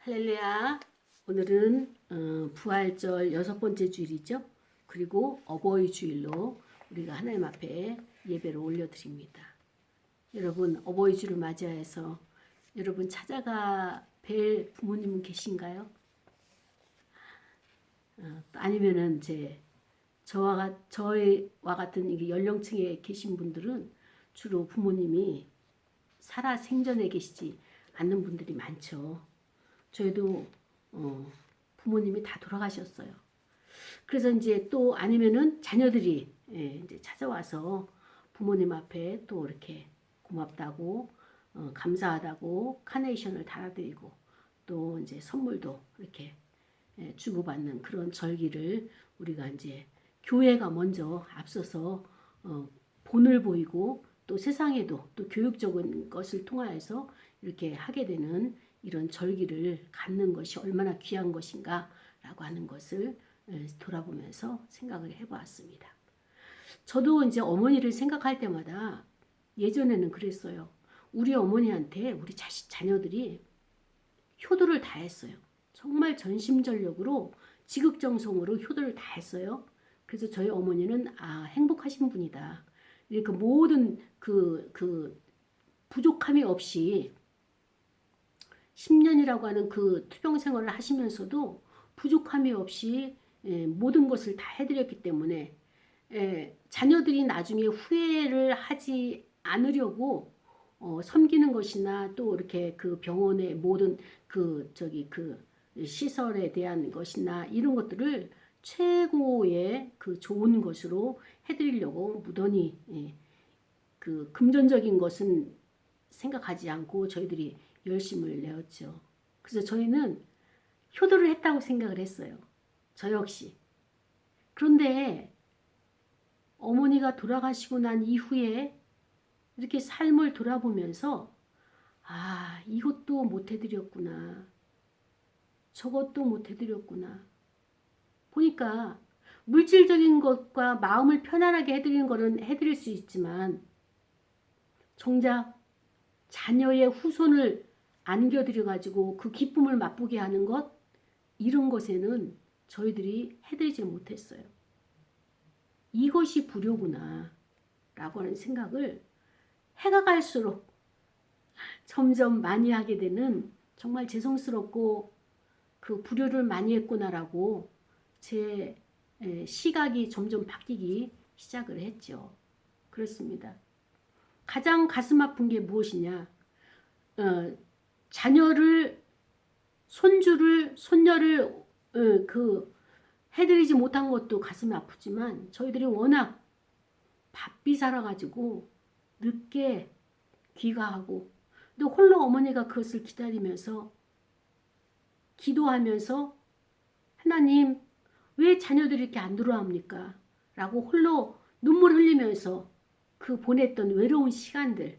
할렐루야. 오늘은 부활절 6번째 주일이죠. 그리고 어버이 주일로 우리가 하나님 앞에 예배를 올려드립니다. 여러분 어버이 주일을 맞이해서 여러분 찾아가 뵐 부모님은 계신가요? 아니면은 저와 같은 이게 연령층에 계신 분들은 주로 부모님이 살아 생전에 계시지 않는 분들이 많죠. 저희도 부모님이 다 돌아가셨어요. 그래서 이제 또 아니면은 자녀들이 이제 찾아와서 부모님 앞에 또 이렇게 고맙다고 감사하다고 카네이션을 달아드리고 또 이제 선물도 이렇게 주고받는 그런 절기를 우리가 이제 교회가 먼저 앞서서 본을 보이고 또 세상에도 또 교육적인 것을 통하여서 이렇게 하게 되는 이런 절기를 갖는 것이 얼마나 귀한 것인가 라고 하는 것을 돌아보면서 생각을 해보았습니다. 저도 이제 어머니를 생각할 때마다 예전에는 그랬어요. 우리 어머니한테 우리 자녀들이 효도를 다 했어요. 정말 전심전력으로 지극정성으로 효도를 다 했어요. 그래서 저희 어머니는 행복하신 분이다. 이렇게 모든 그 부족함이 없이 10년이라고 하는 그 투병 생활을 하시면서도 부족함이 없이 모든 것을 다 해드렸기 때문에 자녀들이 나중에 후회를 하지 않으려고 섬기는 것이나 또 이렇게 그 병원의 모든 그 시설에 대한 것이나 이런 것들을 최고의 그 좋은 것으로 해드리려고 무던히 그 금전적인 것은 생각하지 않고 저희들이 열심을 내었죠. 그래서 저희는 효도를 했다고 생각을 했어요. 저 역시. 그런데 어머니가 돌아가시고 난 이후에 이렇게 삶을 돌아보면서 이것도 못 해드렸구나. 저것도 못 해드렸구나. 보니까 물질적인 것과 마음을 편안하게 해드리는 거는 해드릴 수 있지만 정작 자녀의 후손을 안겨드려가지고 그 기쁨을 맛보게 하는 것 이런 것에는 저희들이 해드리지 못했어요. 이것이 불효구나 라고 하는 생각을 해가 갈수록 점점 많이 하게 되는 정말 죄송스럽고 그 불효를 많이 했구나라고 제 시각이 점점 바뀌기 시작을 했죠. 그렇습니다. 가장 가슴 아픈 게 무엇이냐? 자녀를, 손주를, 손녀를 해드리지 못한 것도 가슴이 아프지만 저희들이 워낙 바삐 살아가지고 늦게 귀가하고 또 홀로 어머니가 그것을 기다리면서 기도하면서 하나님 왜 자녀들이 이렇게 안 돌아옵니까? 라고 홀로 눈물 흘리면서 그 보냈던 외로운 시간들,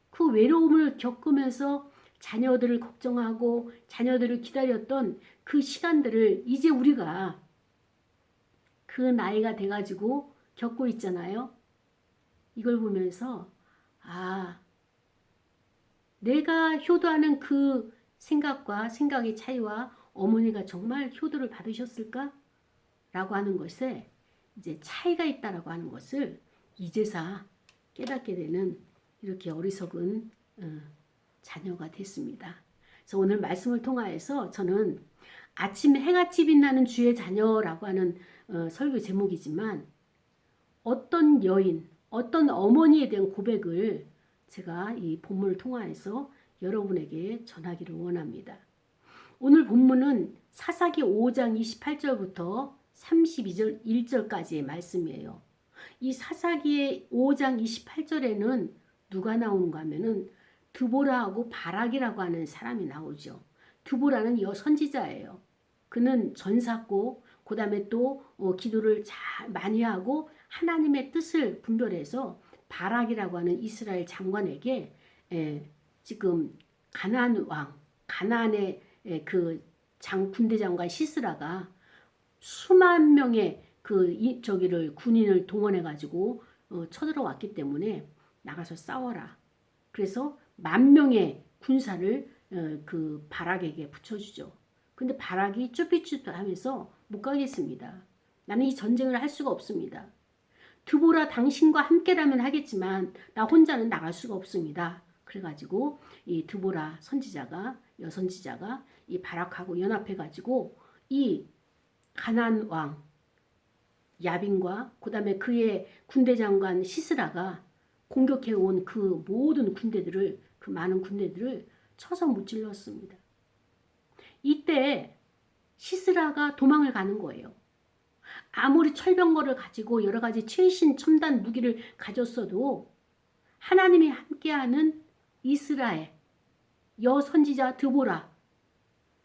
그 외로움을 겪으면서 자녀들을 걱정하고 자녀들을 기다렸던 그 시간들을 이제 우리가 그 나이가 돼가지고 겪고 있잖아요. 이걸 보면서 내가 효도하는 그 생각과 생각의 차이와 어머니가 정말 효도를 받으셨을까? 라고 하는 것에 이제 차이가 있다라고 하는 것을 이제서 깨닫게 되는 이렇게 어리석은 자녀가 됐습니다. 그래서 오늘 말씀을 통하여서 저는 아침 해같이 빛나는 주의 자녀라고 하는 설교 제목이지만 어떤 여인, 어떤 어머니에 대한 고백을 제가 이 본문을 통하여서 여러분에게 전하기를 원합니다. 오늘 본문은 사사기 5장 28절부터 32절 1절까지의 말씀이에요. 이 사사기의 5장 28절에는 누가 나오는가 하면은 드보라하고 바락이라고 하는 사람이 나오죠. 드보라는 여선지자예요. 그는 전사고 그 다음에 또 기도를 많이 하고 하나님의 뜻을 분별해서 바락이라고 하는 이스라엘 장관에게 지금 가나안 왕, 가나안의 그 군대 장관 시스라가 수만 명의 군인을 동원해 가지고 쳐들어왔기 때문에 나가서 싸워라. 그래서 10,000명의 군사를 그 바락에게 붙여주죠. 근데 바락이 쭈삣쭈삣하면서 못 가겠습니다. 나는 이 전쟁을 할 수가 없습니다. 드보라 당신과 함께라면 하겠지만 나 혼자는 나갈 수가 없습니다. 그래가지고 이 드보라 선지자가 여선지자가 이 바락하고 연합해가지고 이 가나안 왕 야빈과 그다음에 그의 군대 장관 시스라가 공격해온 그 모든 군대들을 그 많은 군대들을 쳐서 무찔렀습니다. 이때 시스라가 도망을 가는 거예요. 아무리 철병거를 가지고 여러 가지 최신 첨단 무기를 가졌어도 하나님이 함께하는 이스라엘 여선지자 드보라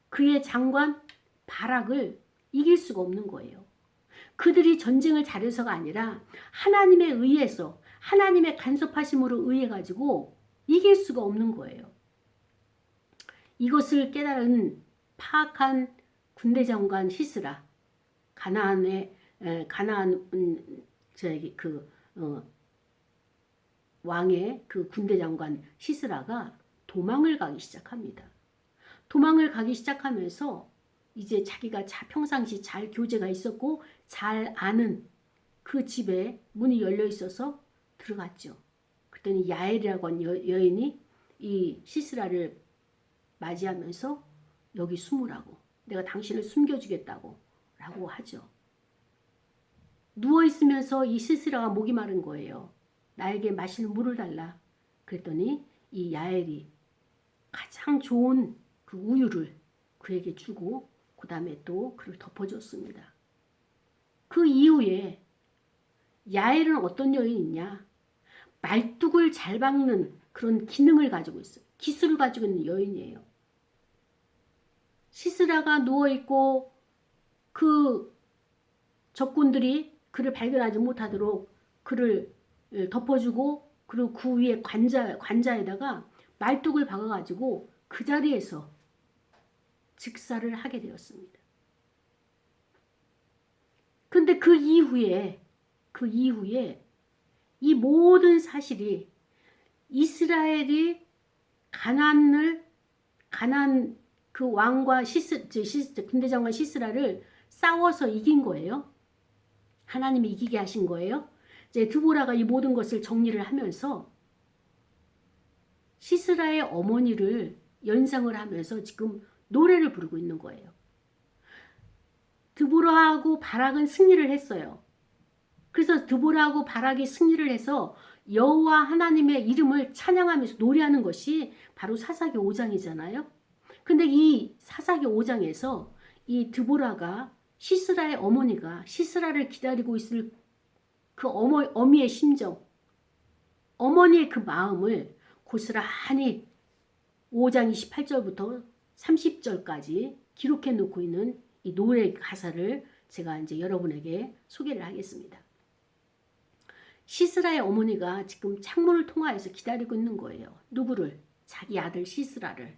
그의 장관 바락을 이길 수가 없는 거예요. 그들이 전쟁을 잘해서가 아니라 하나님에 의해서 하나님의 간섭하심으로 의해 가지고 이길 수가 없는 거예요. 이것을 깨달은 파악한 군대 장관 시스라 가나안 왕의 그 군대 장관 시스라가 도망을 가기 시작합니다. 도망을 가기 시작하면서 이제 자기가 평상시 잘 교제가 있었고 잘 아는 그 집에 문이 열려 있어서 들어갔죠. 그랬더니 야엘이라고 한 여인이 이 시스라를 맞이하면서 여기 숨으라고 내가 당신을 숨겨주겠다고 라고 하죠. 누워있으면서 이 시스라가 목이 마른 거예요. 나에게 마실 물을 달라. 그랬더니 이 야엘이 가장 좋은 그 우유를 그에게 주고 그 다음에 또 그를 덮어줬습니다. 그 이후에 야엘은 어떤 여인이냐? 말뚝을 잘 박는 그런 기능을 가지고 있어요. 기술을 가지고 있는 여인이에요. 시스라가 누워있고 그 적군들이 그를 발견하지 못하도록 그를 덮어주고 그리고 그 위에 관자에다가 말뚝을 박아가지고 그 자리에서 즉사를 하게 되었습니다. 근데 그 이후에 이 모든 사실이 이스라엘이 가나안 그 왕과 군대 장관 시스라를 싸워서 이긴 거예요. 하나님이 이기게 하신 거예요. 이제 드보라가 이 모든 것을 정리를 하면서 시스라의 어머니를 연상을 하면서 지금 노래를 부르고 있는 거예요. 드보라하고 바락은 승리를 했어요. 그래서 드보라하고 바락이 승리를 해서 여호와 하나님의 이름을 찬양하면서 노래하는 것이 바로 사사기 5장이잖아요. 근데 이 사사기 5장에서 이 드보라가 시스라의 어머니가 시스라를 기다리고 있을 그 어미의 심정, 어머니의 그 마음을 고스란히 5장 28절부터 30절까지 기록해 놓고 있는 이 노래 가사를 제가 이제 여러분에게 소개를 하겠습니다. 시스라의 어머니가 지금 창문을 통하여서 기다리고 있는 거예요. 누구를? 자기 아들 시스라를.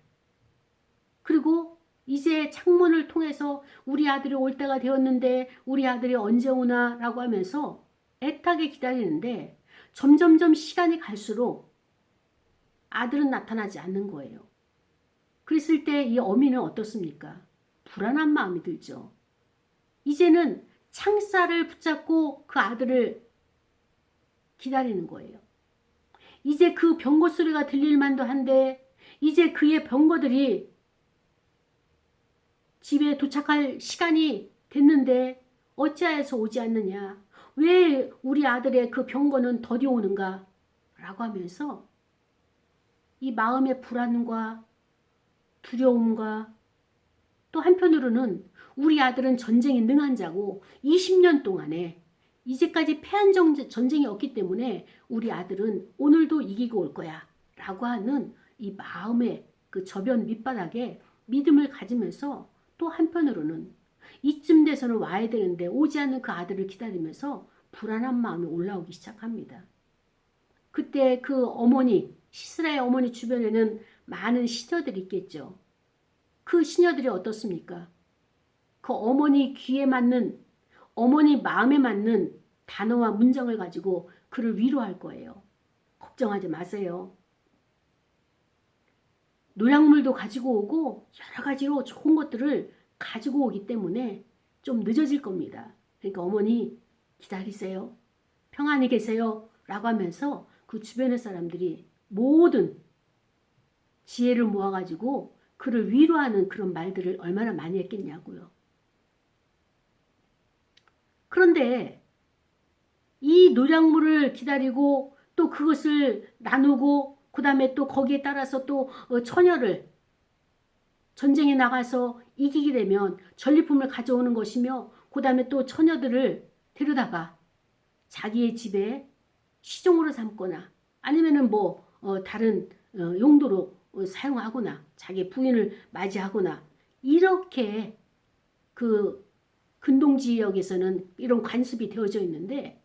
그리고 이제 창문을 통해서 우리 아들이 올 때가 되었는데 우리 아들이 언제 오나 라고 하면서 애타게 기다리는데 점점점 시간이 갈수록 아들은 나타나지 않는 거예요. 그랬을 때 이 어미는 어떻습니까? 불안한 마음이 들죠. 이제는 창살을 붙잡고 그 아들을 기다리는 거예요. 이제 그 병거 소리가 들릴 만도 한데 이제 그의 병거들이 집에 도착할 시간이 됐는데 어찌하여서 오지 않느냐? 왜 우리 아들의 그 병거는 더디 오는가? 라고 하면서 이 마음의 불안과 두려움과 또 한편으로는 우리 아들은 전쟁에 능한 자고 20년 동안에 이제까지 패한 전쟁이 없기 때문에 우리 아들은 오늘도 이기고 올 거야 라고 하는 이 마음의 그 저변 밑바닥에 믿음을 가지면서 또 한편으로는 이쯤 돼서는 와야 되는데 오지 않는 그 아들을 기다리면서 불안한 마음이 올라오기 시작합니다. 그때 그 어머니 시스라의 어머니 주변에는 많은 시녀들이 있겠죠. 그 시녀들이 어떻습니까? 그 어머니 귀에 맞는 어머니 마음에 맞는 단어와 문장을 가지고 그를 위로할 거예요. 걱정하지 마세요. 노량물도 가지고 오고 여러 가지로 좋은 것들을 가지고 오기 때문에 좀 늦어질 겁니다. 그러니까 어머니 기다리세요. 평안히 계세요. 라고 하면서 그 주변의 사람들이 모든 지혜를 모아가지고 그를 위로하는 그런 말들을 얼마나 많이 했겠냐고요. 그런데 이 노량물을 기다리고 또 그것을 나누고 그 다음에 또 거기에 따라서 또 처녀를 전쟁에 나가서 이기게 되면 전리품을 가져오는 것이며 그 다음에 또 처녀들을 데려다가 자기의 집에 시종으로 삼거나 아니면은 뭐 다른 용도로 사용하거나 자기 부인을 맞이하거나 이렇게 그 근동 지역에서는 이런 관습이 되어져 있는데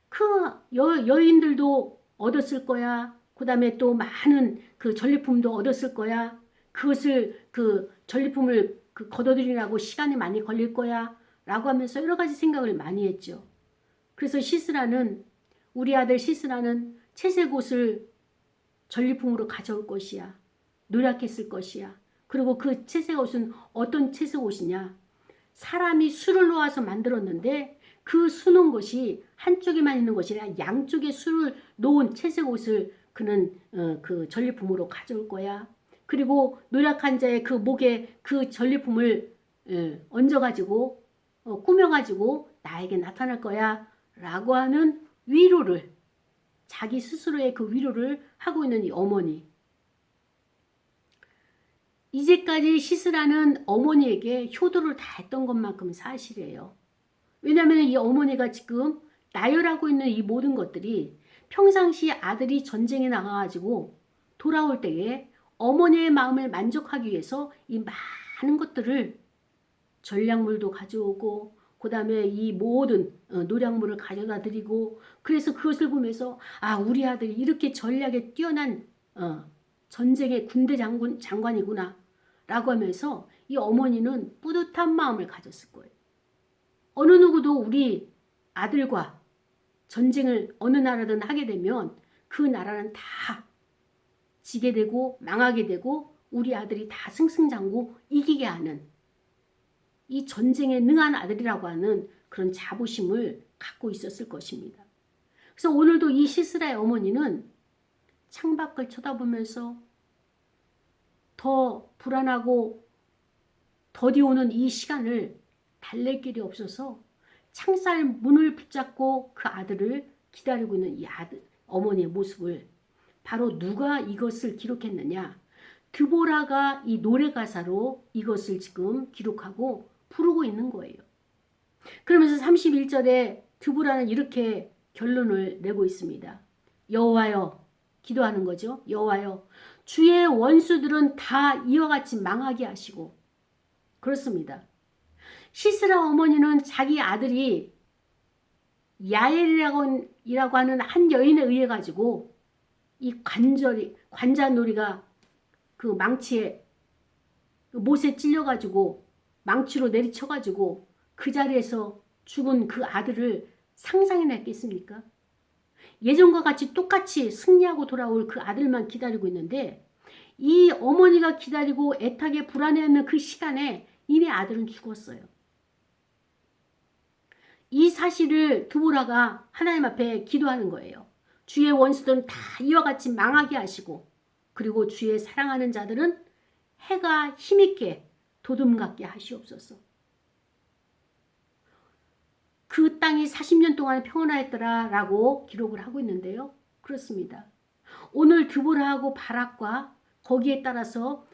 그 여인들도 얻었을 거야. 그 다음에 또 많은 그 전리품도 얻었을 거야. 그것을 그 전리품을 거둬들이라고 시간이 많이 걸릴 거야. 라고 하면서 여러 가지 생각을 많이 했죠. 그래서 시스라는 우리 아들 시스라는 채색 옷을 전리품으로 가져올 것이야. 노력했을 것이야. 그리고 그 채색 옷은 어떤 채색 옷이냐. 사람이 수를 놓아서 만들었는데 그 수놓은 것이 한쪽에만 있는 것이 아니라 양쪽에 수를 놓은 채색 옷을 그는 그 전리품으로 가져올 거야. 그리고 노력한 자의 그 목에 그 전리품을 얹어가지고 꾸며가지고 나에게 나타날 거야. 라고 하는 위로를 자기 스스로의 그 위로를 하고 있는 이 어머니. 이제까지 시스라는 어머니에게 효도를 다 했던 것만큼 사실이에요. 왜냐하면 이 어머니가 지금 나열하고 있는 이 모든 것들이 평상시 아들이 전쟁에 나가가지고 돌아올 때에 어머니의 마음을 만족하기 위해서 이 많은 것들을 전략물도 가져오고 그 다음에 이 모든 노량물을 가져다 드리고 그래서 그것을 보면서 아 우리 아들이 이렇게 전략에 뛰어난 전쟁의 군대 장관이구나 라고 하면서 이 어머니는 뿌듯한 마음을 가졌을 거예요. 어느 누구도 우리 아들과 전쟁을 어느 나라든 하게 되면 그 나라는 다 지게 되고 망하게 되고 우리 아들이 다 승승장구 이기게 하는 이 전쟁에 능한 아들이라고 하는 그런 자부심을 갖고 있었을 것입니다. 그래서 오늘도 이 시스라의 어머니는 창밖을 쳐다보면서 더 불안하고 더디 오는 이 시간을 달랠 길이 없어서 창살 문을 붙잡고 그 아들을 기다리고 있는 이 어머니의 모습을 바로 누가 이것을 기록했느냐. 드보라가 이 노래 가사로 이것을 지금 기록하고 부르고 있는 거예요. 그러면서 31절에 드보라는 이렇게 결론을 내고 있습니다. 여호와여, 기도하는 거죠. 여호와여, 주의 원수들은 다 이와 같이 망하게 하시고. 그렇습니다. 시스라 어머니는 자기 아들이 야엘이라고 하는 한 여인에 의해 가지고 이 관자놀이가 그 망치에 못에 찔려가지고 망치로 내리쳐가지고 그 자리에서 죽은 그 아들을 상상이나 했겠습니까? 예전과 같이 똑같이 승리하고 돌아올 그 아들만 기다리고 있는데 이 어머니가 기다리고 애타게 불안해하는 그 시간에 이미 아들은 죽었어요. 이 사실을 드보라가 하나님 앞에 기도하는 거예요. 주의 원수들은 다 이와 같이 망하게 하시고 그리고 주의 사랑하는 자들은 해가 힘있게 도둠같게 하시옵소서. 그 땅이 40년 동안 평온하였더라 라고 기록을 하고 있는데요. 그렇습니다. 오늘 드보라하고 바락과 거기에 따라서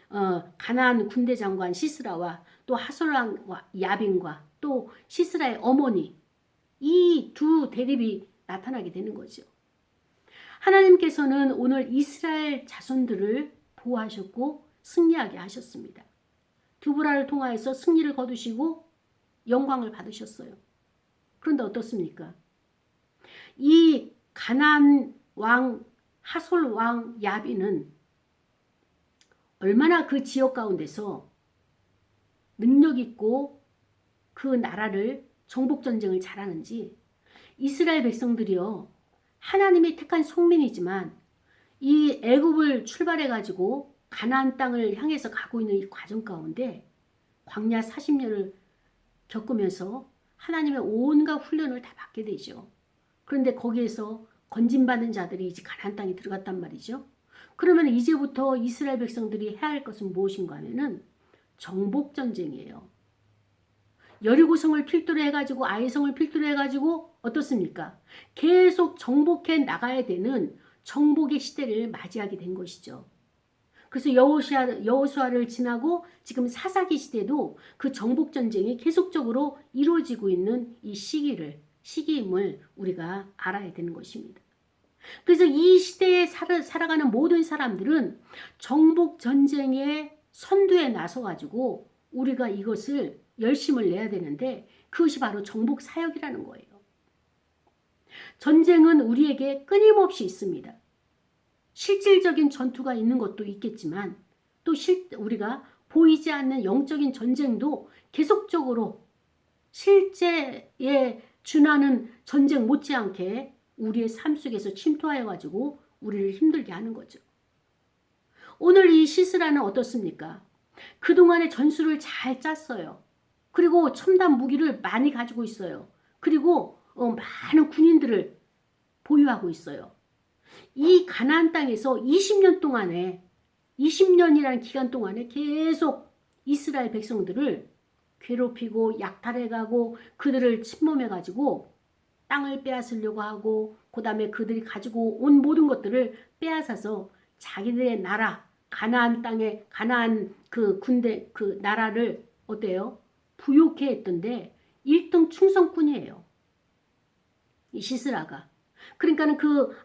가나안 군대 장관 시스라와 또 하솔왕과 야빈과 또 시스라의 어머니 이 두 대립이 나타나게 되는 거죠. 하나님께서는 오늘 이스라엘 자손들을 보호하셨고 승리하게 하셨습니다. 드보라를 통하여서 승리를 거두시고 영광을 받으셨어요. 그런데 어떻습니까? 이 가나안 왕 하솔 왕 야빈은 얼마나 그 지역 가운데서 능력 있고 그 나라를 정복전쟁을 잘하는지 이스라엘 백성들이요 하나님이 택한 속민이지만 이 애굽을 출발해 가지고 가나안 땅을 향해서 가고 있는 이 과정 가운데 광야 40년을 겪으면서 하나님의 온갖 훈련을 다 받게 되죠. 그런데 거기에서 건진받은 자들이 이제 가나안 땅에 들어갔단 말이죠. 그러면 이제부터 이스라엘 백성들이 해야 할 것은 무엇인가 하면은 정복 전쟁이에요. 여리고성을 필두로 해가지고 아이성을 필두로 해가지고 어떻습니까? 계속 정복해 나가야 되는 정복의 시대를 맞이하게 된 것이죠. 그래서 여호수아를 지나고 지금 사사기 시대도 그 정복 전쟁이 계속적으로 이루어지고 있는 이 시기임을 우리가 알아야 되는 것입니다. 그래서 이 시대에 살아가는 모든 사람들은 정복 전쟁의 선두에 나서가지고 우리가 이것을 열심을 내야 되는데 그것이 바로 정복 사역이라는 거예요. 전쟁은 우리에게 끊임없이 있습니다. 실질적인 전투가 있는 것도 있겠지만 또 우리가 보이지 않는 영적인 전쟁도 계속적으로 실제에 준하는 전쟁 못지않게 우리의 삶 속에서 침투하여 가지고 우리를 힘들게 하는 거죠. 오늘 이 시스라는 어떻습니까? 그동안의 전술을 잘 짰어요. 그리고 첨단 무기를 많이 가지고 있어요. 그리고 많은 군인들을 보유하고 있어요. 이 가나안 땅에서 20년 동안에 20년이라는 기간 동안에 계속 이스라엘 백성들을 괴롭히고 약탈해가고 그들을 침범해가지고 땅을 빼앗으려고 하고 그 다음에 그들이 가지고 온 모든 것들을 빼앗아서 자기들의 나라 가나안 땅에 가나안 그 군대 그 나라를 어때요? 부욕해 했던데 1등 충성꾼이에요. 이 시스라가. 그러니까는 그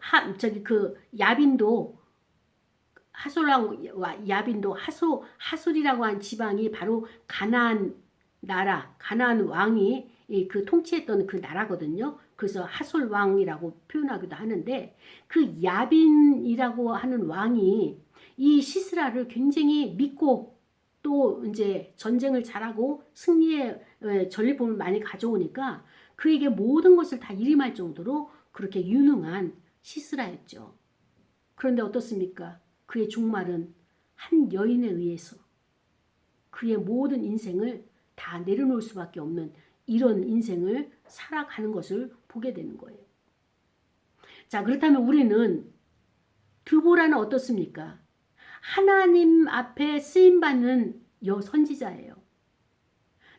야빈도 야빈도 하솔이라고 한 지방이 바로 가나안 나라, 가나안 왕이 그 통치했던 그 나라거든요. 그래서 하솔 왕이라고 표현하기도 하는데 그 야빈이라고 하는 왕이 이 시스라를 굉장히 믿고 또 이제 전쟁을 잘하고 승리의 전리품을 많이 가져오니까 그에게 모든 것을 다 일임할 정도로 그렇게 유능한 시스라였죠. 그런데 어떻습니까? 그의 종말은 한 여인에 의해서 그의 모든 인생을 다 내려놓을 수밖에 없는 이런 인생을 살아가는 것을 보게 되는 거예요. 자, 그렇다면 우리는 드보라는 어떻습니까? 하나님 앞에 쓰임받는 여선지자예요.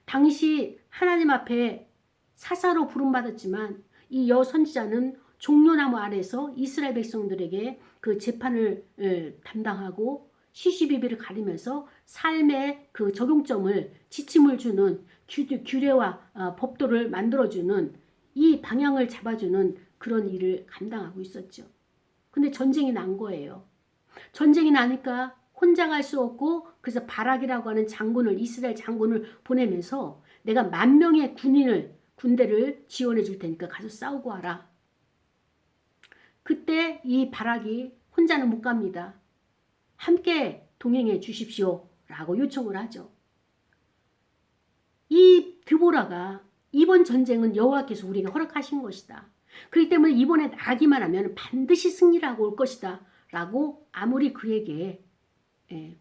당시 하나님 앞에 사사로 부름받았지만 이 여선지자는 종려나무 아래서 이스라엘 백성들에게 그 재판을 담당하고 시시비비를 가리면서 삶의 그 적용점을 지침을 주는 규례와 법도를 만들어주는 이 방향을 잡아주는 그런 일을 감당하고 있었죠. 근데 전쟁이 난 거예요. 전쟁이 나니까 혼자 갈 수 없고 그래서 바락이라고 하는 장군을 이스라엘 장군을 보내면서 내가 10,000명의 군대를 지원해 줄 테니까 가서 싸우고 와라. 그때 이 바락이 혼자는 못 갑니다. 함께 동행해 주십시오 라고 요청을 하죠. 이 드보라가 이번 전쟁은 여호와께서 우리에게 허락하신 것이다. 그렇기 때문에 이번에 나가기만 하면 반드시 승리라고 올 것이다 라고 아무리 그에게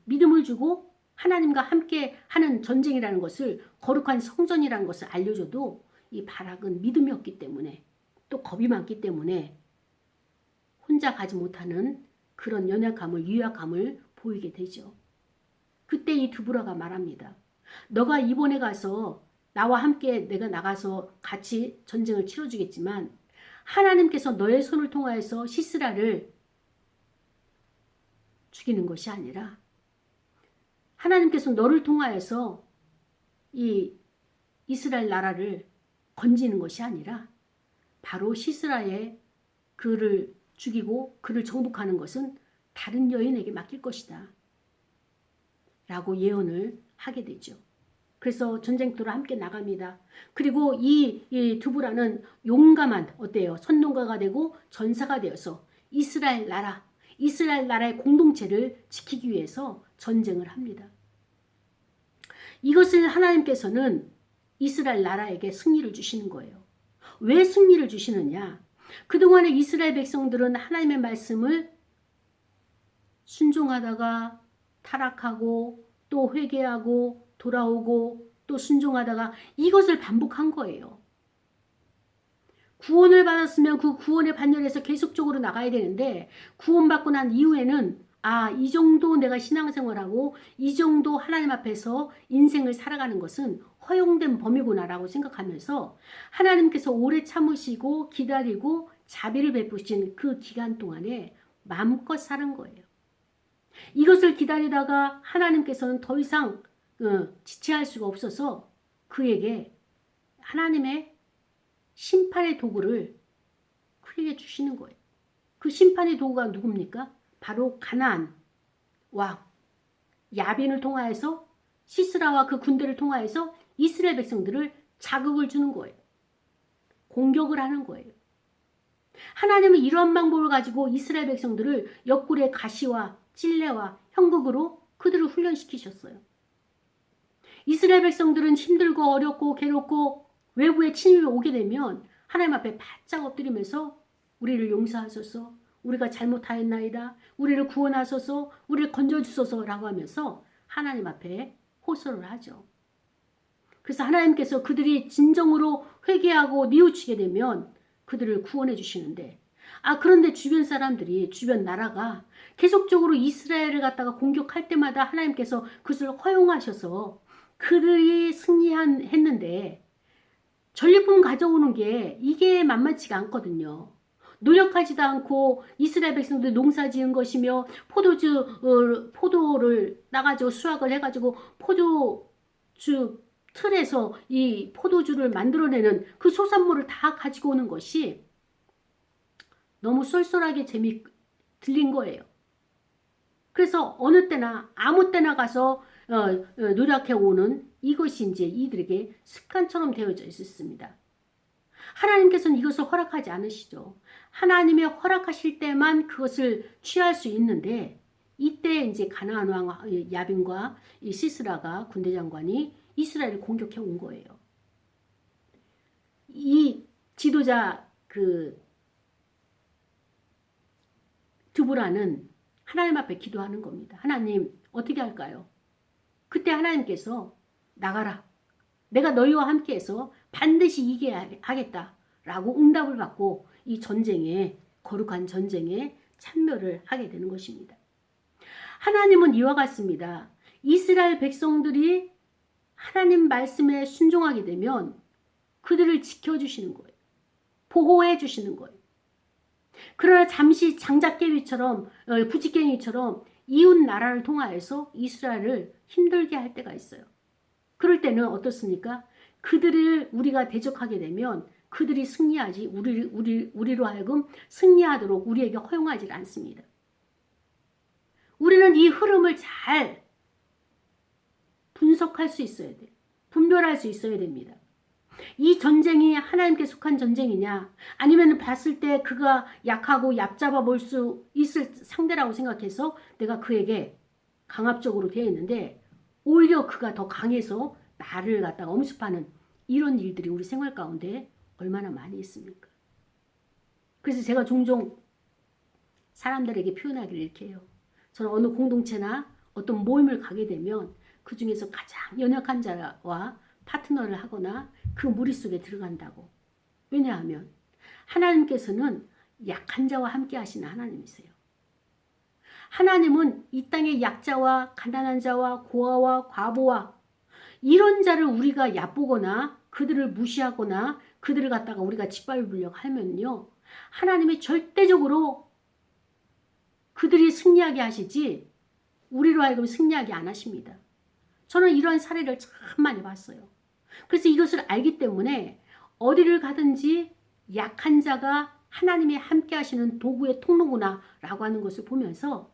믿음을 주고 하나님과 함께 하는 전쟁이라는 것을 거룩한 성전이라는 것을 알려줘도 이 바락은 믿음이 없기 때문에 또 겁이 많기 때문에 혼자 가지 못하는 그런 유약함을 보이게 되죠. 그때 이 드보라가 말합니다. 너가 이번에 가서 나와 함께 내가 나가서 같이 전쟁을 치러주겠지만 하나님께서 너의 손을 통하여서 시스라를 죽이는 것이 아니라 하나님께서 너를 통하여서 이 이스라엘 나라를 건지는 것이 아니라 바로 시스라의 그를 죽이고 그를 정복하는 것은 다른 여인에게 맡길 것이다 라고 예언을 하게 되죠. 그래서 전쟁터로 함께 나갑니다. 그리고 이 드보라는 용감한 어때요? 선동가가 되고 전사가 되어서 이스라엘 나라의 공동체를 지키기 위해서 전쟁을 합니다. 이것을 하나님께서는 이스라엘 나라에게 승리를 주시는 거예요. 왜 승리를 주시느냐? 그동안에 이스라엘 백성들은 하나님의 말씀을 순종하다가 타락하고 또 회개하고 돌아오고 또 순종하다가 이것을 반복한 거예요. 구원을 받았으면 그 구원의 반열에서 계속적으로 나가야 되는데 구원받고 난 이후에는 이 정도 내가 신앙생활하고 이 정도 하나님 앞에서 인생을 살아가는 것은 허용된 범위구나라고 생각하면서 하나님께서 오래 참으시고 기다리고 자비를 베푸신 그 기간 동안에 마음껏 사는 거예요. 이것을 기다리다가 하나님께서는 더 이상 지체할 수가 없어서 그에게 하나님의 심판의 도구를 그에게 주시는 거예요. 그 심판의 도구가 누굽니까? 바로 가나안 왕 야빈을 통하여서 시스라와 그 군대를 통하여서 이스라엘 백성들을 자극을 주는 거예요. 공격을 하는 거예요. 하나님은 이러한 방법을 가지고 이스라엘 백성들을 옆구리에 가시와 찔레와 형극으로 그들을 훈련시키셨어요. 이스라엘 백성들은 힘들고 어렵고 괴롭고 외부의 침입이 오게 되면 하나님 앞에 바짝 엎드리면서 우리를 용서하소서, 우리가 잘못하였나이다, 우리를 구원하소서, 우리를 건져주소서라고 하면서 하나님 앞에 호소를 하죠. 그래서 하나님께서 그들이 진정으로 회개하고 뉘우치게 되면 그들을 구원해 주시는데 그런데 주변 사람들이 주변 나라가 계속적으로 이스라엘을 갖다가 공격할 때마다 하나님께서 그것을 허용하셔서 그들이 승리했는데 전리품 가져오는 게 이게 만만치가 않거든요. 노력하지도 않고 이스라엘 백성들 농사 지은 것이며 포도를 따가지고 수확을 해가지고 포도주 틀에서 이 포도주를 만들어내는 그 소산물을 다 가지고 오는 것이 너무 쏠쏠하게 들린 거예요. 그래서 어느 때나 아무 때나 가서 노력해 오는 이것이 이제 이들에게 습관처럼 되어져 있었습니다. 하나님께서는 이것을 허락하지 않으시죠. 하나님의 허락하실 때만 그것을 취할 수 있는데 이때 이제 가나안 왕 야빈과 이 시스라가 군대 장관이 이스라엘을 공격해 온 거예요. 이 지도자 드보라는 하나님 앞에 기도하는 겁니다. 하나님 어떻게 할까요? 그때 하나님께서 나가라. 내가 너희와 함께해서 반드시 이겨야 하겠다라고 응답을 받고 이 전쟁에 거룩한 전쟁에 참여를 하게 되는 것입니다. 하나님은 이와 같습니다. 이스라엘 백성들이 하나님 말씀에 순종하게 되면 그들을 지켜주시는 거예요. 보호해 주시는 거예요. 그러나 잠시 장작개비처럼 부지깽이처럼 이웃 나라를 통하여서 이스라엘을 힘들게 할 때가 있어요. 그럴 때는 어떻습니까? 그들을 우리가 대적하게 되면 그들이 승리하지 우리로 하여금 승리하도록 우리에게 허용하지 않습니다. 우리는 이 흐름을 잘 분석할 수 있어야 돼요. 분별할 수 있어야 됩니다. 이 전쟁이 하나님께 속한 전쟁이냐 아니면 봤을 때 그가 약하고 얕잡아 볼 수 있을 상대라고 생각해서 내가 그에게 강압적으로 되어 있는데 오히려 그가 더 강해서 나를 갖다가 엄습하는 이런 일들이 우리 생활 가운데 얼마나 많이 있습니까? 그래서 제가 종종 사람들에게 표현하기를 이렇게 해요. 저는 어느 공동체나 어떤 모임을 가게 되면 그 중에서 가장 연약한 자와 파트너를 하거나 그 무리 속에 들어간다고. 왜냐하면 하나님께서는 약한 자와 함께 하시는 하나님이세요. 하나님은 이 땅의 약자와 가난한 자와 고아와 과부와 이런 자를 우리가 얕보거나 그들을 무시하거나 그들을 갖다가 우리가 짓밟으려고 하면요. 하나님이 절대적으로 그들이 승리하게 하시지 우리로 하여금 승리하게 안 하십니다. 저는 이러한 사례를 참 많이 봤어요. 그래서 이것을 알기 때문에 어디를 가든지 약한 자가 하나님이 함께 하시는 도구의 통로구나 라고 하는 것을 보면서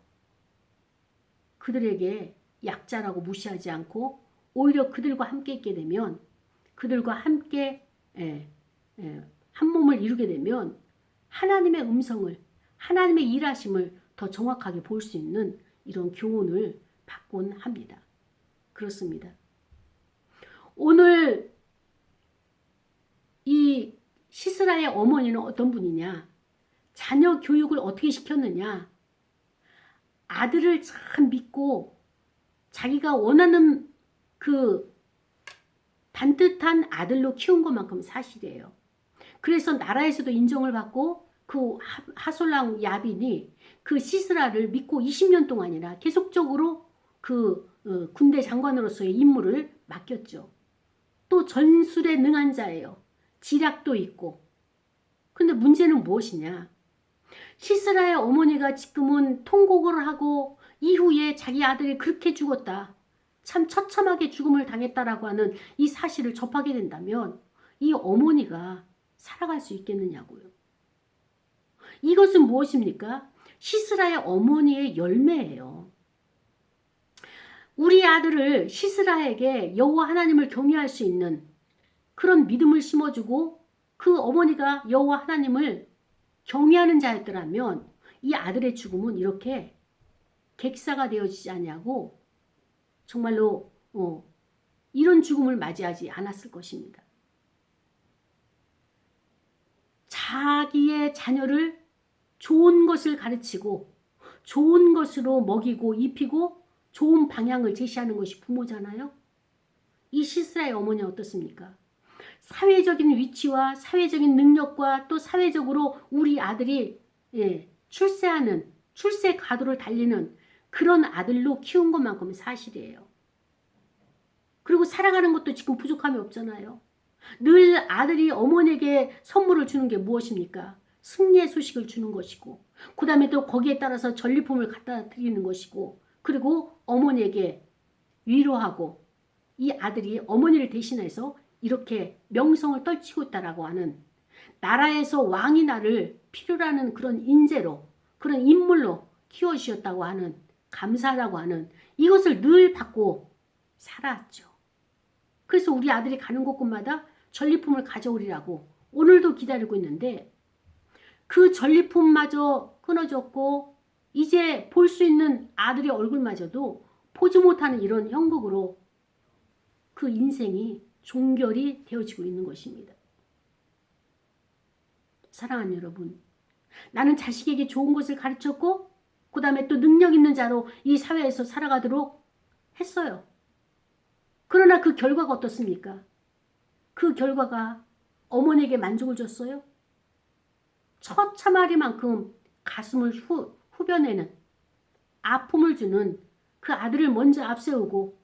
그들에게 약자라고 무시하지 않고 오히려 그들과 함께 있게 되면 그들과 함께 한 몸을 이루게 되면 하나님의 음성을 하나님의 일하심을 더 정확하게 볼 수 있는 이런 교훈을 받곤 합니다. 그렇습니다. 오늘 이 시스라의 어머니는 어떤 분이냐? 자녀 교육을 어떻게 시켰느냐? 아들을 참 믿고 자기가 원하는 그 반듯한 아들로 키운 것만큼 사실이에요. 그래서 나라에서도 인정을 받고 그 하솔랑 야빈이 그 시스라를 믿고 20년 동안이나 계속적으로 그 군대 장관으로서의 임무를 맡겼죠. 또 전술에 능한 자예요. 지략도 있고. 근데 문제는 무엇이냐? 시스라의 어머니가 지금은 통곡을 하고 이후에 자기 아들이 그렇게 죽었다. 참 처참하게 죽음을 당했다라고 하는 이 사실을 접하게 된다면 이 어머니가 살아갈 수 있겠느냐고요. 이것은 무엇입니까? 시스라의 어머니의 열매예요. 우리 아들을 시스라에게 여호와 하나님을 경외할 수 있는 그런 믿음을 심어주고 그 어머니가 여호와 하나님을 경외하는 자였더라면 이 아들의 죽음은 이렇게 객사가 되어지지 않냐고 정말로 이런 죽음을 맞이하지 않았을 것입니다. 자기의 자녀를 좋은 것을 가르치고 좋은 것으로 먹이고 입히고 좋은 방향을 제시하는 것이 부모잖아요. 이 시스라의 어머니는 어떻습니까? 사회적인 위치와 사회적인 능력과 또 사회적으로 우리 아들이 출세하는 출세 가도를 달리는 그런 아들로 키운 것만큼은 사실이에요. 그리고 살아가는 것도 지금 부족함이 없잖아요. 늘 아들이 어머니에게 선물을 주는 게 무엇입니까? 승리의 소식을 주는 것이고 그 다음에 또 거기에 따라서 전리품을 갖다 드리는 것이고 그리고 어머니에게 위로하고 이 아들이 어머니를 대신해서 이렇게 명성을 떨치고 있다라고 하는 나라에서 왕이 나를 필요로 하는 그런 인재로 그런 인물로 키워주셨다고 하는 감사하다고 하는 이것을 늘 받고 살았죠. 그래서 우리 아들이 가는 곳곳마다 전리품을 가져오리라고 오늘도 기다리고 있는데 그 전리품마저 끊어졌고 이제 볼 수 있는 아들의 얼굴마저도 보지 못하는 이런 형국으로 그 인생이 종결이 되어지고 있는 것입니다. 사랑하는 여러분, 나는 자식에게 좋은 것을 가르쳤고 그 다음에 또 능력 있는 자로 이 사회에서 살아가도록 했어요. 그러나 그 결과가 어떻습니까? 그 결과가 어머니에게 만족을 줬어요? 처참하리만큼 가슴을 후벼내는 아픔을 주는 그 아들을 먼저 앞세우고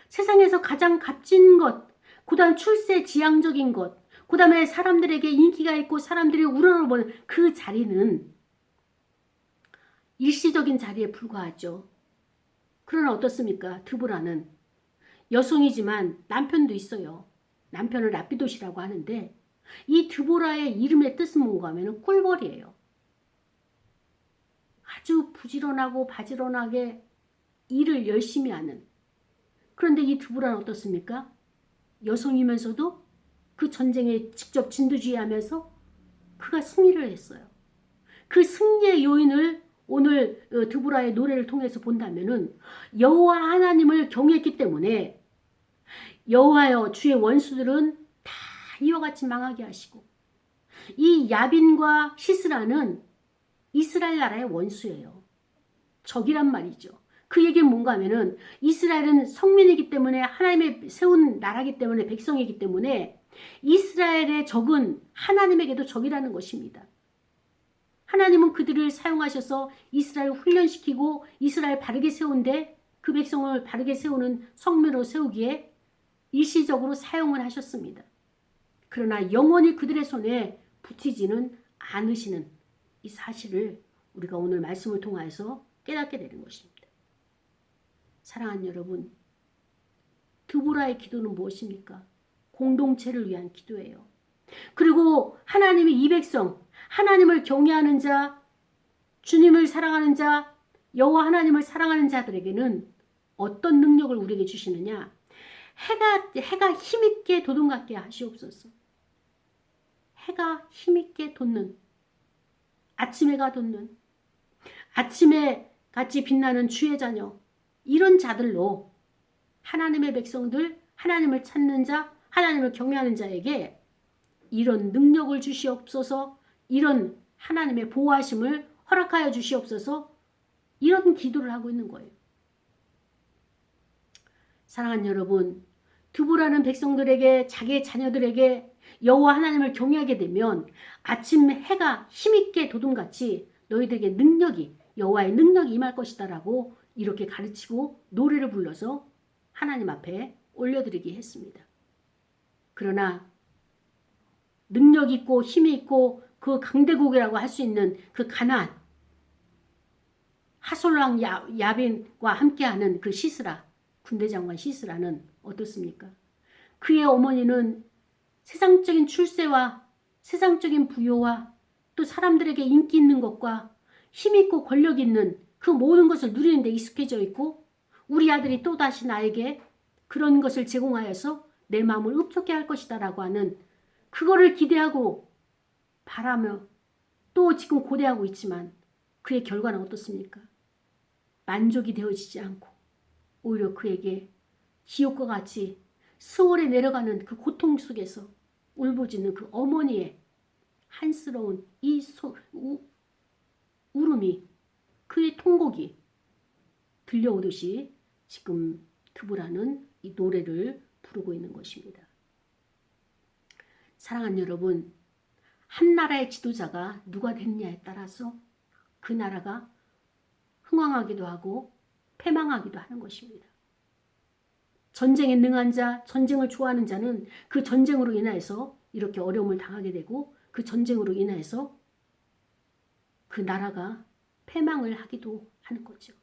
세상에서 가장 값진 것, 그 다음 출세 지향적인 것, 그 다음에 사람들에게 인기가 있고 사람들이 우러러보는 그 자리는 일시적인 자리에 불과하죠. 그러나 어떻습니까? 드보라는 여성이지만 남편도 있어요. 남편을 라피도시라고 하는데 이 드보라의 이름의 뜻은 뭔가 하면 꿀벌이에요. 아주 부지런하고 바지런하게 일을 열심히 하는. 그런데 이 드보라는 어떻습니까? 여성이면서도 그 전쟁에 직접 진두지휘하면서 그가 승리를 했어요. 그 승리의 요인을 오늘 드보라의 노래를 통해서 본다면은 여호와 하나님을 경외했기 때문에 여호와여 주의 원수들은 다 이와 같이 망하게 하시고 이 야빈과 시스라는 이스라엘 나라의 원수예요. 적이란 말이죠. 그 얘기는 뭔가 하면은 이스라엘은 성민이기 때문에 하나님의 세운 나라이기 때문에 백성이기 때문에 이스라엘의 적은 하나님에게도 적이라는 것입니다. 하나님은 그들을 사용하셔서 이스라엘을 훈련시키고 이스라엘 바르게 세운데 그 백성을 바르게 세우는 성민으로 세우기에 일시적으로 사용을 하셨습니다. 그러나 영원히 그들의 손에 붙이지는 않으시는 이 사실을 우리가 오늘 말씀을 통해서 깨닫게 되는 것입니다. 사랑하는 여러분, 드보라의 기도는 무엇입니까? 공동체를 위한 기도예요. 그리고 하나님이 이 백성, 하나님을 경외하는 자, 주님을 사랑하는 자, 여호와 하나님을 사랑하는 자들에게는 어떤 능력을 우리에게 주시느냐? 해가 힘있게 돋음같게 하시옵소서. 해가 힘있게 돋는, 아침해가 돋는, 아침에 같이 빛나는 주의 자녀, 이런 자들로 하나님의 백성들, 하나님을 찾는 자, 하나님을 경외하는 자에게 이런 능력을 주시옵소서, 이런 하나님의 보호하심을 허락하여 주시옵소서, 이런 기도를 하고 있는 거예요. 사랑하는 여러분, 드보라는 백성들에게 자기의 자녀들에게 여호와 하나님을 경외하게 되면 아침 해가 힘있게 도둠같이 너희들에게 여호와의 능력이 임할 것이다라고 이렇게 가르치고 노래를 불러서 하나님 앞에 올려드리게 했습니다. 그러나 능력 있고 힘이 있고 그 강대국이라고 할 수 있는 그 가나안, 하솔랑 야빈과 함께하는 그 시스라, 군대장관 시스라는 어떻습니까? 그의 어머니는 세상적인 출세와 세상적인 부요와 또 사람들에게 인기 있는 것과 힘 있고 권력 있는 그 모든 것을 누리는 데 익숙해져 있고 우리 아들이 또다시 나에게 그런 것을 제공하여서 내 마음을 흡족해 할 것이다 라고 하는 그거를 기대하고 바라며 또 지금 고대하고 있지만 그의 결과는 어떻습니까? 만족이 되어지지 않고 오히려 그에게 지옥과 같이 수월에 내려가는 그 고통 속에서 울부짖는 그 어머니의 한스러운 이 울음이 그의 통곡이 들려오듯이 지금 드보라는 이 노래를 부르고 있는 것입니다. 사랑하는 여러분, 한 나라의 지도자가 누가 됐냐에 따라서 그 나라가 흥왕하기도 하고 패망하기도 하는 것입니다. 전쟁에 능한 자, 전쟁을 좋아하는 자는 그 전쟁으로 인해서 이렇게 어려움을 당하게 되고 그 전쟁으로 인해서 그 나라가 패망을 하기도 하는 거죠.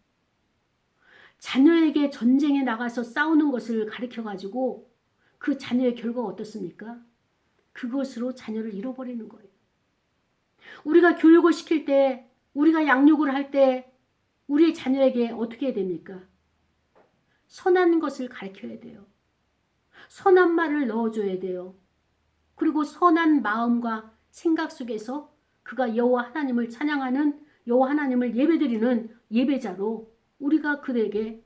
자녀에게 전쟁에 나가서 싸우는 것을 가르쳐가지고 그 자녀의 결과가 어떻습니까? 그것으로 자녀를 잃어버리는 거예요. 우리가 교육을 시킬 때, 우리가 양육을 할 때 우리의 자녀에게 어떻게 해야 됩니까? 선한 것을 가르쳐야 돼요. 선한 말을 넣어줘야 돼요. 그리고 선한 마음과 생각 속에서 그가 여호와 하나님을 찬양하는 여호와 하나님을 예배드리는 예배자로 우리가 그에게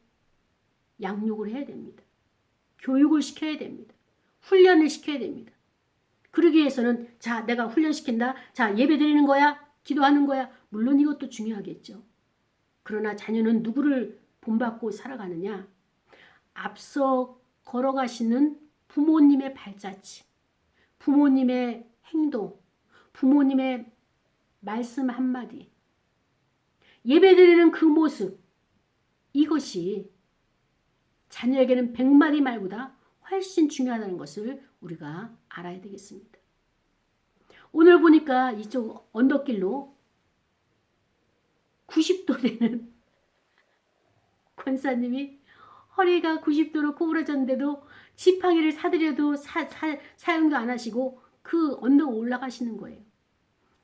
양육을 해야 됩니다. 교육을 시켜야 됩니다. 훈련을 시켜야 됩니다. 그러기 위해서는 자, 내가 훈련시킨다. 자, 예배드리는 거야. 기도하는 거야. 물론 이것도 중요하겠죠. 그러나 자녀는 누구를 본받고 살아가느냐? 앞서 걸어가시는 부모님의 발자취, 부모님의 행동, 부모님의 말씀 한마디, 예배드리는 그 모습, 이것이 자녀에게는 100마디 말보다 훨씬 중요하다는 것을 우리가 알아야 되겠습니다. 오늘 보니까 이쪽 언덕길로 90도 되는 권사님이 허리가 90도로 구부러졌는데도 지팡이를 사드려도 사용도 안 하시고 그 언덕 올라가시는 거예요.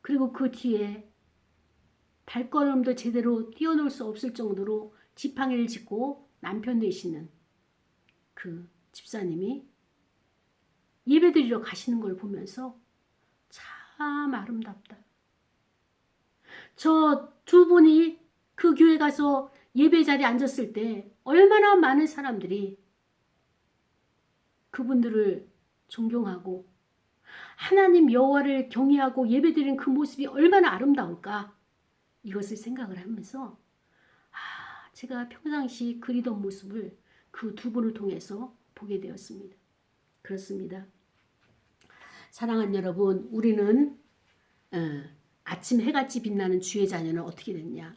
그리고 그 뒤에 발걸음도 제대로 뛰어놀 수 없을 정도로 지팡이를 짚고 남편 되시는 그 집사님이 예배드리러 가시는 걸 보면서 참 아름답다. 저 두 분이 그 교회 가서 예배 자리에 앉았을 때 얼마나 많은 사람들이 그분들을 존경하고 하나님 여호와를 경외하고 예배드리는 그 모습이 얼마나 아름다울까 이것을 생각을 하면서 제가 평상시 그리던 모습을 그 두 분을 통해서 보게 되었습니다. 그렇습니다. 사랑하는 여러분, 우리는 아침 해같이 빛나는 주의 자녀는 어떻게 됐냐?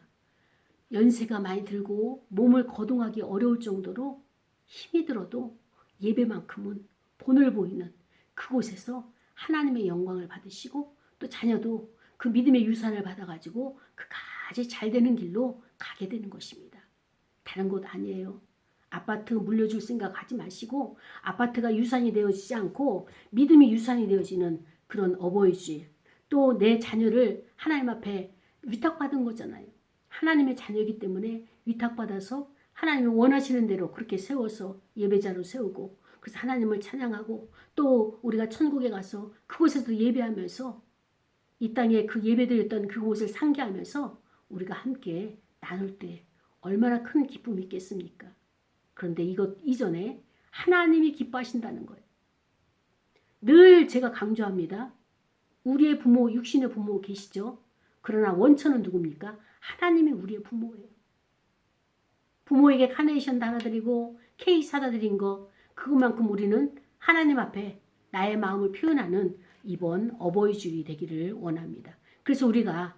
연세가 많이 들고 몸을 거동하기 어려울 정도로 힘이 들어도 예배만큼은 본을 보이는 그곳에서 하나님의 영광을 받으시고 또 자녀도 그 믿음의 유산을 받아가지고 그까지 잘 되는 길로 가게 되는 것입니다. 다른 곳 아니에요. 아파트 물려줄 생각 하지 마시고 아파트가 유산이 되어지지 않고 믿음이 유산이 되어지는 그런 어버이주의 또 내 자녀를 하나님 앞에 위탁받은 거잖아요. 하나님의 자녀이기 때문에 위탁받아서 하나님이 원하시는 대로 그렇게 세워서 예배자로 세우고 그래서 하나님을 찬양하고 또 우리가 천국에 가서 그곳에서 예배하면서 이 땅에 그 예배드렸던 그곳을 상기하면서 우리가 함께 나눌 때 얼마나 큰 기쁨이 있겠습니까? 그런데 이것 이전에 하나님이 기뻐하신다는 거예요. 늘 제가 강조합니다. 우리의 부모, 육신의 부모 계시죠? 그러나 원천은 누굽니까? 하나님이 우리의 부모예요. 부모에게 카네이션 달아드리고 케이크 사다 드린 거 그것만큼 우리는 하나님 앞에 나의 마음을 표현하는 이번 어버이 주일이 되기를 원합니다. 그래서 우리가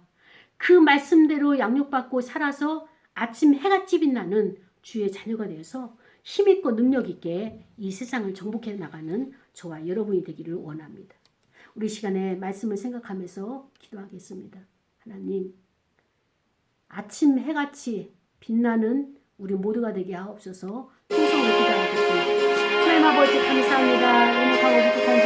그 말씀대로 양육받고 살아서 아침 해같이 빛나는 주의 자녀가 되어서 힘있고 능력있게 이 세상을 정복해 나가는 저와 여러분이 되기를 원합니다. 우리 시간에 말씀을 생각하면서 기도하겠습니다. 하나님, 아침 해같이 빛나는 우리 모두가 되게 하옵소서. 충성을 기도하겠습니다. 하나님 아버지 감사합니다. 연약하고 부족한